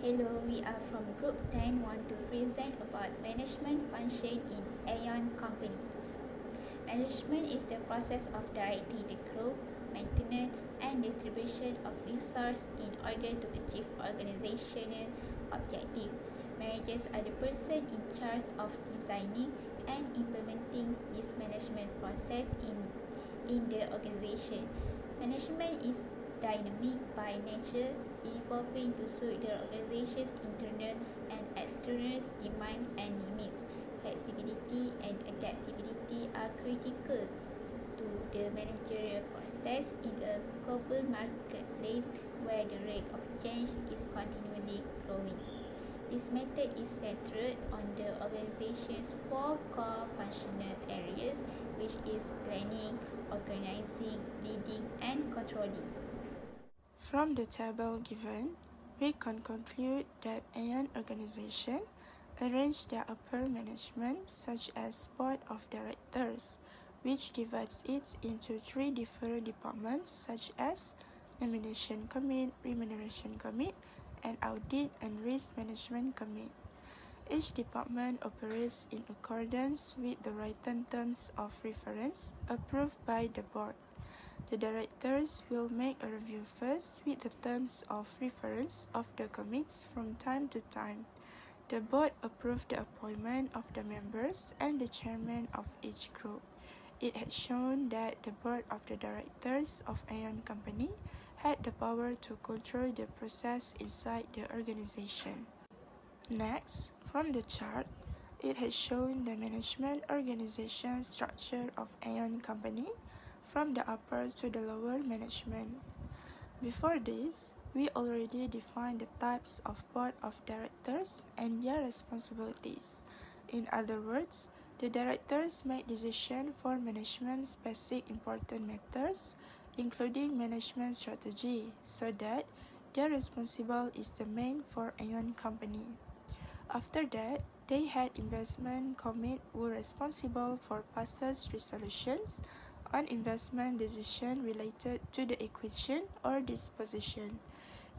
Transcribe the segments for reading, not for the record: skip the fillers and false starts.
Hello, we are from Group 10 want to present about management function in Aeon Company. Management is the process of directing the growth, maintenance, and distribution of resources in order to achieve organizational objectives. Managers are the person in charge of designing and implementing this management process in the organization. Management is dynamic by nature, evolving to suit the organization's internal and external demand and limits. Flexibility and adaptability are critical to the managerial process in a global marketplace where the rate of change is continually growing. This method is centered on the organization's four core functional areas, which is planning, organizing, leading, and controlling. From the table given, we can conclude that an organization arranges their upper management such as board of directors, which divides it into three different departments such as nomination committee, remuneration committee, and audit and risk management committee. Each department operates in accordance with the written terms of reference approved by the board. The directors will make a review first with the terms of reference of the committees from time to time. The board approved the appointment of the members and the chairman of each group. It had shown that the board of the directors of Aeon Company had the power to control the process inside the organization. Next, from the chart, it has shown the management organization structure of Aeon Company from the upper to the lower management. Before this, we already defined the types of board of directors and their responsibilities. In other words, the directors make decisions for management's basic important matters, including management strategy, so that their responsible is the main for Aeon Company. After that, they had investment committee who were responsible for passes resolutions on investment decision related to the acquisition or disposition.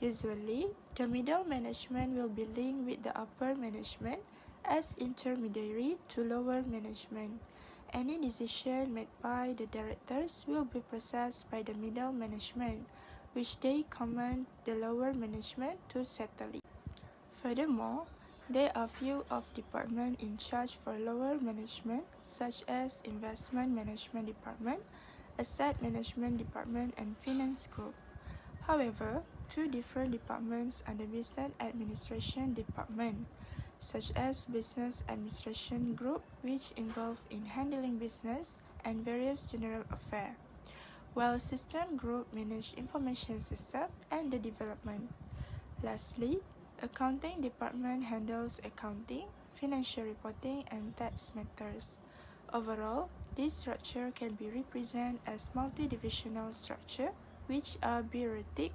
Usually, the middle management will be linked with the upper management as intermediary to lower management. Any decision made by the directors will be processed by the middle management, which they command the lower management to settle it. Furthermore, there are few of departments in charge for lower management, such as Investment Management Department, Asset Management Department, and Finance Group. However, two different departments are the Business Administration Department, such as Business Administration Group, which involve in handling business and various general affairs, while System Group manage information system and the development. Lastly, Accounting Department handles accounting, financial reporting, and tax matters. Overall, this structure can be represented as multi-divisional structure, which are bureaucratic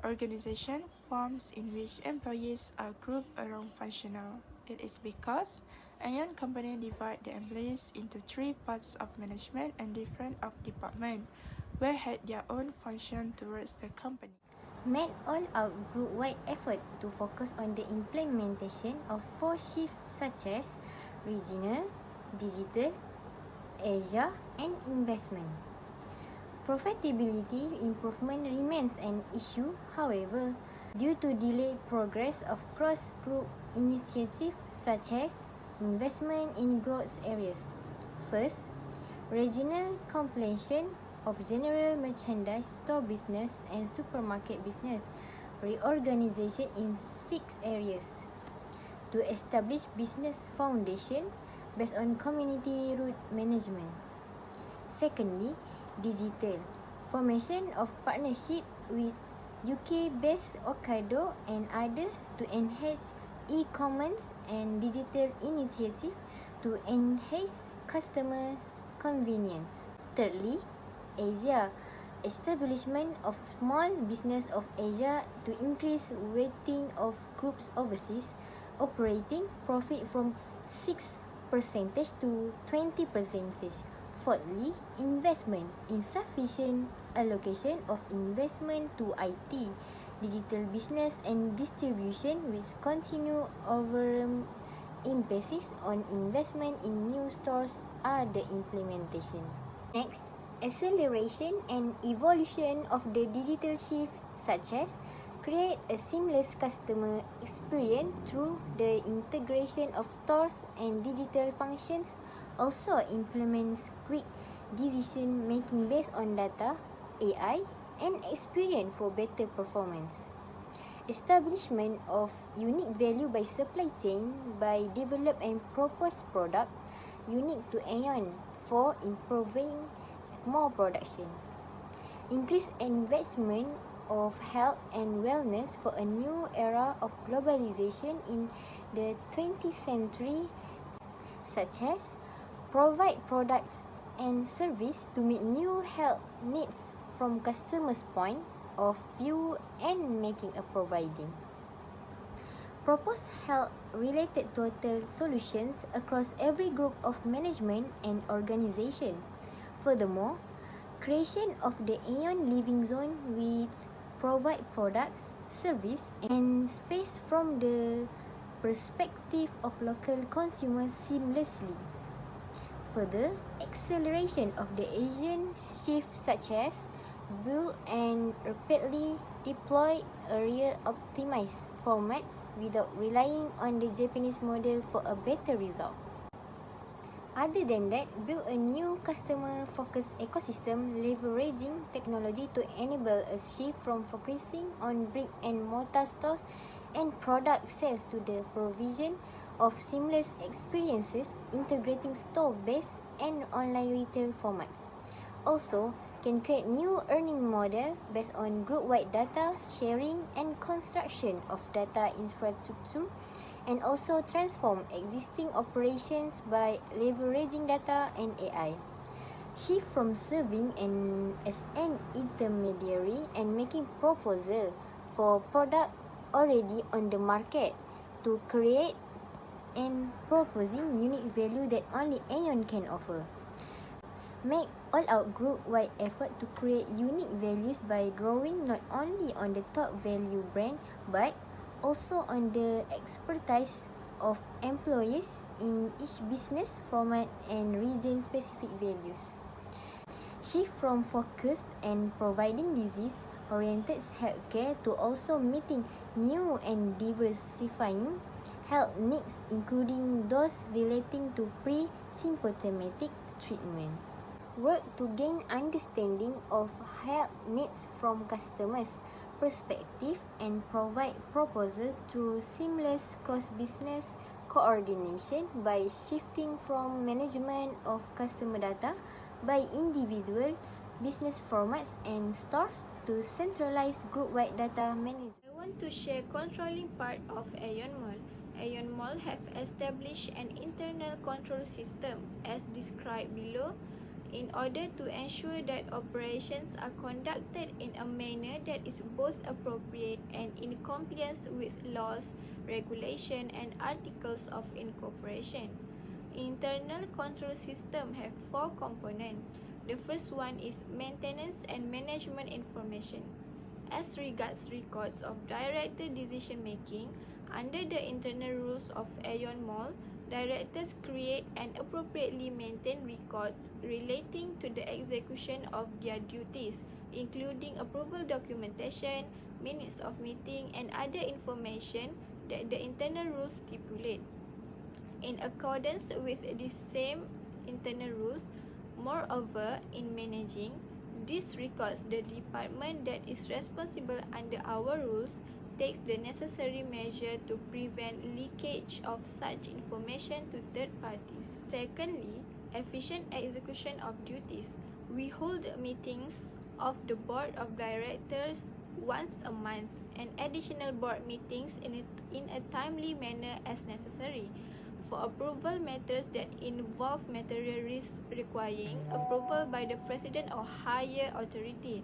organization forms in which employees are grouped around functional. It is because Aeon Company divide the employees into three parts of management and different of department, where had their own function towards the company. Made all-out group-wide effort to focus on the implementation of four shifts such as regional, digital, Asia, and investment. Profitability improvement remains an issue, however, due to delayed progress of cross-group initiatives such as investment in growth areas. First, regional completion of general merchandise store business and supermarket business reorganization in 6 areas to establish business foundation based on community root management. Secondly, digital formation of partnership with UK-based Ocado and others to enhance e-commerce and digital initiative to enhance customer convenience. Thirdly, Asia. Establishment of small business of Asia to increase weighting of groups overseas, operating profit from 6% to 20%. Fourthly, investment. Insufficient allocation of investment to IT, digital business and distribution with continue over emphasis on investment in new stores are the implementation. Next, acceleration and evolution of the digital shift, such as create a seamless customer experience through the integration of stores and digital functions, also implements quick decision making based on data, AI, and experience for better performance. Establishment of unique value by supply chain by develop and propose product unique to Aeon for improving more production. Increase investment of health and wellness for a new era of globalization in the 20th century, such as provide products and service to meet new health needs from customers' point of view and making a providing. Propose health-related total solutions across every group of management and organization. Furthermore, creation of the Aeon Living Zone with provide products, service, and space from the perspective of local consumers seamlessly. Further, acceleration of the Asian shift, such as build and rapidly deploy area optimized formats without relying on the Japanese model for a better result. Other than that, build a new customer-focused ecosystem leveraging technology to enable a shift from focusing on brick-and-mortar stores and product sales to the provision of seamless experiences integrating store-based and online retail formats. Also, can create new earning model based on group-wide data sharing and construction of data infrastructure, and also transform existing operations by leveraging data and AI. Shift from serving as an intermediary and making proposal for product already on the market to create and proposing unique value that only Aeon can offer. Make all-out group-wide effort to create unique values by drawing not only on the top value brand but also on the expertise of employees in each business format and region-specific values. Shift from focus and providing disease-oriented healthcare to also meeting new and diversifying health needs, including those relating to pre-symptomatic treatment. Work to gain understanding of health needs from customers' perspective and provide proposals through seamless cross-business coordination by shifting from management of customer data by individual business formats and stores to centralized group-wide data management. I want to share controlling part of Aeon Mall. Aeon Mall have established an internal control system as described below in order to ensure that operations are conducted in a manner that is both appropriate and in compliance with laws, regulation and articles of incorporation. Internal control system have 4 components. The first one is maintenance and management information. As regards records of director decision making, under the internal rules of Aeon Mall, directors create and appropriately maintain records relating to the execution of their duties, including approval documentation, minutes of meeting, and other information that the internal rules stipulate. In accordance with these same internal rules, moreover, in managing these records, the department that is responsible under our rules takes the necessary measure to prevent leakage of such information to third parties. Secondly, efficient execution of duties. We hold meetings of the board of directors once a month and additional board meetings in a timely manner as necessary. For approval matters that involve material risks requiring approval by the President or higher authority,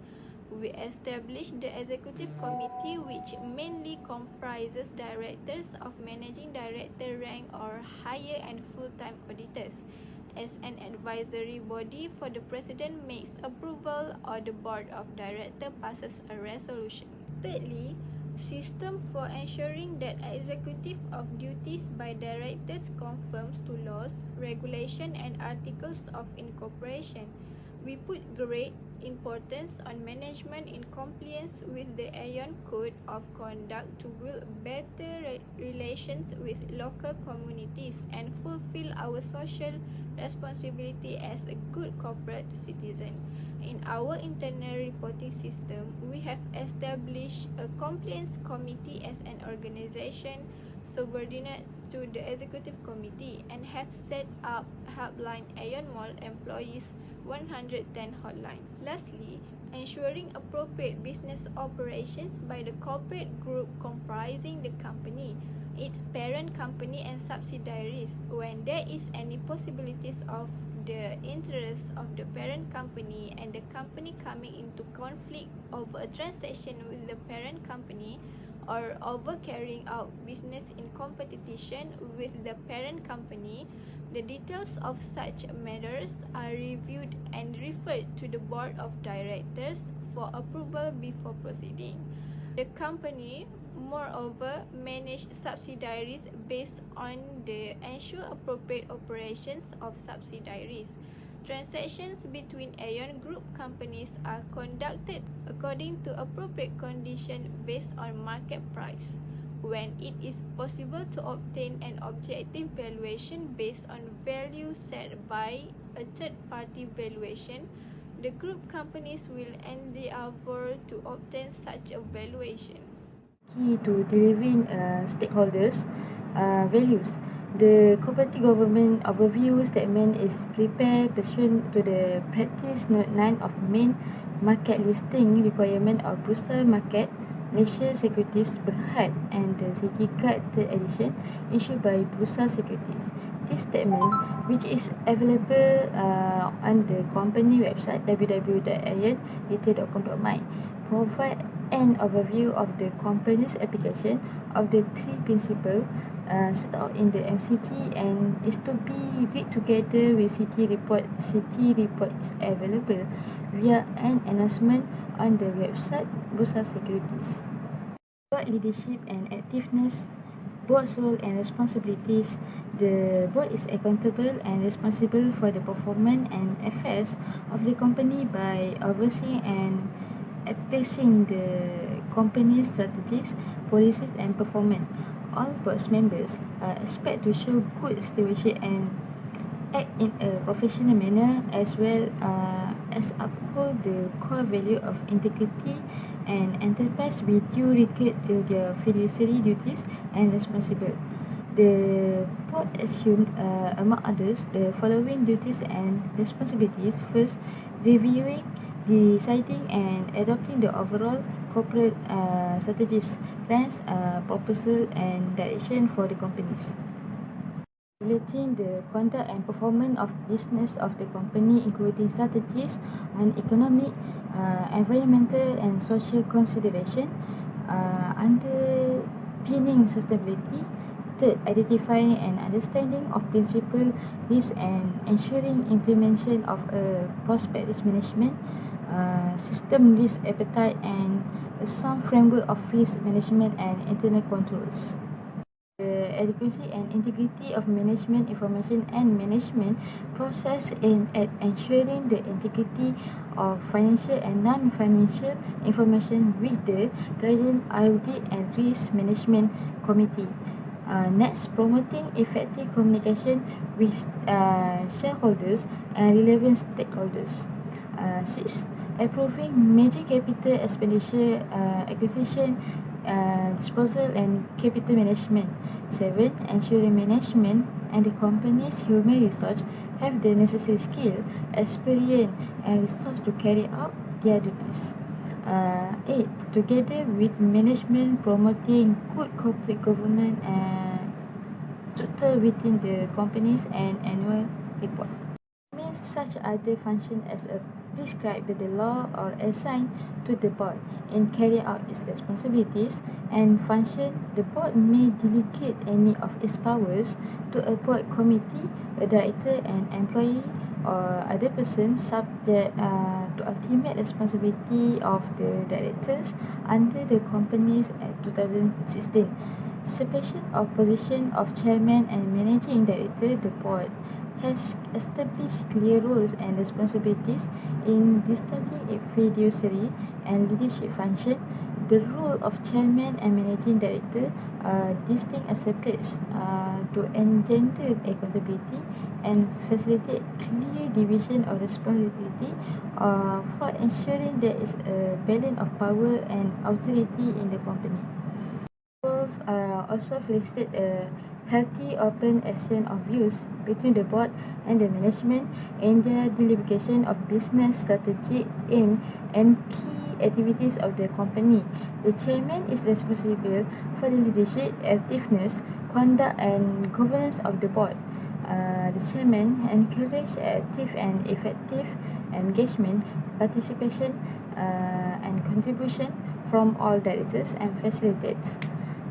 we established the Executive Committee, which mainly comprises directors of managing director rank or higher and full-time auditors, as an advisory body for the President makes approval or the Board of Directors passes a resolution. Thirdly, system for ensuring that executive of duties by directors conforms to laws, regulation and articles of incorporation. We put great importance on management in compliance with the Aeon Code of Conduct to build better relations with local communities and fulfill our social responsibility as a good corporate citizen. In our internal reporting system, we have established a compliance committee as an organization subordinate to the executive committee and have set up helpline Aeon Mall employees 110 hotline. Lastly, ensuring appropriate business operations by the corporate group comprising the company, its parent company and subsidiaries when there is any possibilities of the interests of the parent company and the company coming into conflict over a transaction with the parent company or over carrying out business in competition with the parent company. The details of such matters are reviewed and referred to the Board of Directors for approval before proceeding. The company, moreover, manage subsidiaries based on the ensure appropriate operations of subsidiaries. Transactions between Aeon Group companies are conducted according to appropriate condition based on market price. When it is possible to obtain an objective valuation based on value set by a third-party valuation, the group companies will endeavour to obtain such a valuation. Key to delivering stakeholders' values. The Cooperative Government Overview Statement is prepared pursuant to the Practice Note 9 of Main Market Listing Requirement of Bursa Market Malaysia Securities Berhad and the Certificate Third Edition issued by Bursa Securities. This statement, which is available on the company website www.aeonretail.com.my, provide an overview of the company's application of the three principles set out in the MCT and is to be read together with CT report. CT report is available via an announcement on the website Bursa Securities. Board leadership and activeness, board's role and responsibilities. The board is accountable and responsible for the performance and affairs of the company by overseeing and appraising the company's strategies, policies and performance. All board members are expected to show good stewardship and act in a professional manner as well as uphold the core value of integrity and enterprise with due regard to their fiduciary duties and responsibility. The board assumed, among others, the following duties and responsibilities. First, reviewing, deciding and adopting the overall corporate strategies, plans, proposal and direction for the companies. Relating the conduct and performance of business of the company, including strategies on economic, environmental and social consideration, underpinning sustainability. Third, identifying and understanding of principal risks and ensuring implementation of a prospect risk management system, risk appetite and a sound framework of risk management and internal controls. The adequacy and integrity of management information and management process aimed at ensuring the integrity of financial and non-financial information with the guidance audit and risk management committee. Next, promoting effective communication with shareholders and relevant stakeholders. 6. Approving major capital expenditure, acquisition, disposal and capital management. 7. Ensuring management and the company's human resource have the necessary skill, experience and resource to carry out their duties. 8. Together with management, promoting good corporate governance and structure within the companies and annual report. Means such other function as a prescribed by the law or assigned to the board in carry out its responsibilities and function. The board may delegate any of its powers to a board committee, a director, an employee, or other person subject to ultimate responsibility of the directors under the Companies Act 2016. Separation of position of chairman and managing director. The board has established clear rules and responsibilities in discharging its fiduciary and leadership function. The role of chairman and managing director are distinct and separate to engender accountability and facilitate clear division of responsibility for ensuring there is a balance of power and authority in the company. Rules also facilitate a healthy open exchange of views between the board and the management in their deliberation of business strategy, aim, and key activities of the company. The chairman is responsible for the leadership, activeness, conduct, and governance of the board. The chairman encourages active and effective engagement, participation, and contribution from all directors and facilitates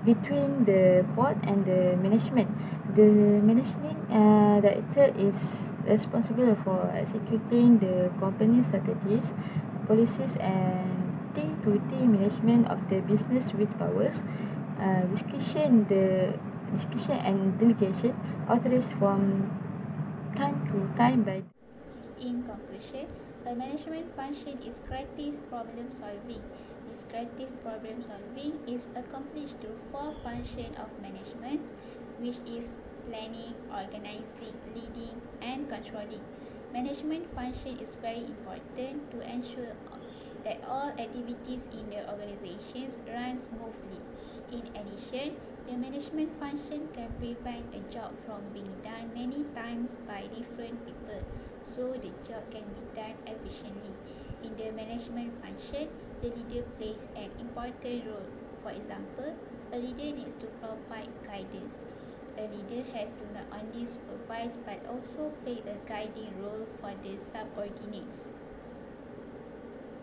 between the board and the management. The managing director is responsible for executing the company strategies, policies, and day-to-day management of the business with powers, discretion and delegation authorized from time to time by. In conclusion, a management function is creative problem solving. This creative problem solving is accomplished through four functions of management, which is planning, organizing, leading, and controlling. Management function is very important to ensure that all activities in the organizations run smoothly. In addition, the management function can prevent a job from being done many times by different people, so the job can be done efficiently. In the management function, the leader plays an important role. For example, a leader needs to provide guidance. A leader has to not only supervise but also play a guiding role for the subordinates.